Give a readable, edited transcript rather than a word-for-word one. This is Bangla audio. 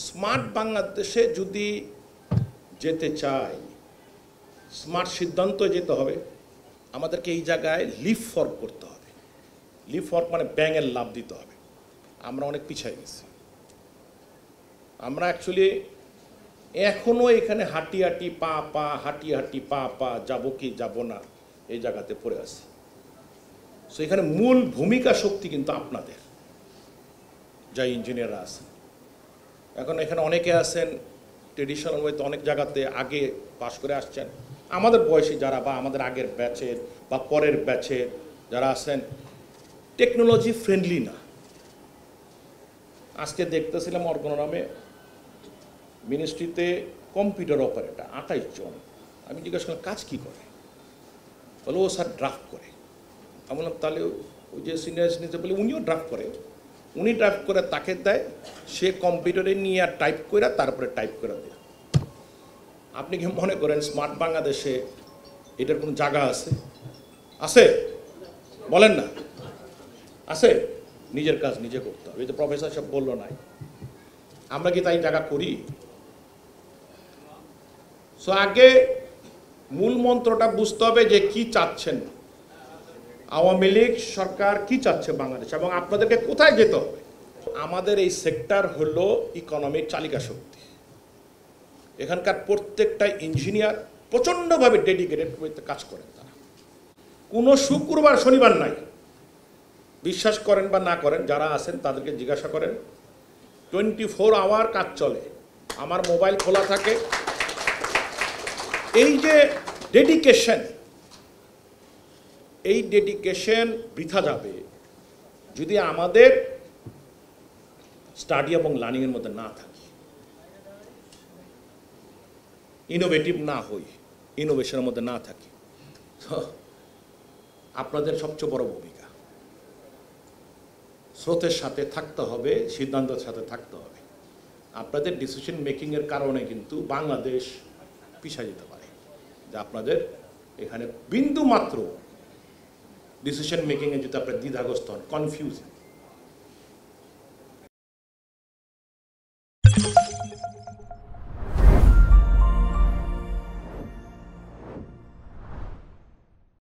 স্মার্ট বাংলাদেশে যদি যেতে চাই, স্মার্ট সিদ্ধান্ত যেতে হবে, আমাদেরকে এই জায়গায় লিপ ফর্ক করতে হবে। লিপ ফর্ক মানে ব্যাঙের লাভ দিতে হবে। আমরা অনেক পিছিয়ে গেছি। আমরা অ্যাকচুয়ালি এখনও এখানে হাঁটি হাঁটি পা পা যাবো কি যাব না এই জায়গাতে পড়ে আছি। সো এখানে মূল ভূমিকা শক্তি কিন্তু আপনাদের, যা ইঞ্জিনিয়াররা আছেন। এখন এখানে অনেকে আছেন ট্রেডিশনাল ওয়েতে অনেক জায়গাতে আগে পাশ করে আসছেন, আমাদের বয়সী যারা বা আমাদের আগের ব্যাচের বা পরের ব্যাচের যারা আছেন টেকনোলজি ফ্রেন্ডলি না। আজকে দেখতেছিলাম অর্গনামে মিনিস্ট্রিতে কম্পিউটার অপারেটর 28 জন। আমি জিজ্ঞেস করলাম কাজ কী করে, বলে ও স্যার ড্রাফট করে। আমি বললাম তাহলে ওই যে সিনিয়র বলে উনিও ড্রাফট করে, উনি ড্রাফট করে তাকে দেয়, সে কম্পিউটারে নিয়ে আর টাইপ করে তারপরে টাইপ করে দেয়। আপনি কি মনে করেন স্মার্ট বাংলাদেশে এটার কোনো জায়গা আছে? আছে? বলেন না আছে? নিজের কাজ নিজে করতে হবে। এই তো প্রফেসর সব বললো নাই, আমরা কি তাই জায়গা করি? সো আগে মূল মন্ত্রটা বুঝতে হবে যে কি চাচ্ছেন আওয়ামী লীগ সরকার, কি চাচ্ছে বাংলাদেশ, এবং আপনাদেরকে কোথায় যেতে হবে। আমাদের এই সেক্টর হলো ইকোনমির চালিকা শক্তি। এখানকার প্রত্যেকটা ইঞ্জিনিয়ার প্রচণ্ডভাবে ডেডিকেটেড কাজ করেন। তারা কোনো শুক্রবার শনিবার নাই, বিশ্বাস করেন বা না করেন, যারা আছেন তাদেরকে জিজ্ঞাসা করেন, 24 আওয়ার কাজ চলে, আমার মোবাইল খোলা থাকে। এই যে ডেডিকেশন, এই ডেডিকেশন বৃথা যাবে যদি আমাদের স্টাডি এবং লার্নিংয়ের মধ্যে না থাকি, ইনোভেটিভ না হই, ইনোভেশনের মধ্যে না থাকি। আপনাদের সবচেয়ে বড় ভূমিকা, স্রোতের সাথে থাকতে হবে, সিদ্ধান্তের সাথে থাকতে হবে। আপনাদের ডিসিশন মেকিংয়ের কারণে কিন্তু বাংলাদেশ পিছিয়ে যেতে পারে। যে আপনাদের এখানে বিন্দু মাত্র ডিসিশন মেকিংয়ে যদি আপনার দ্বিধাগ্রস্ত হন, কনফিউজ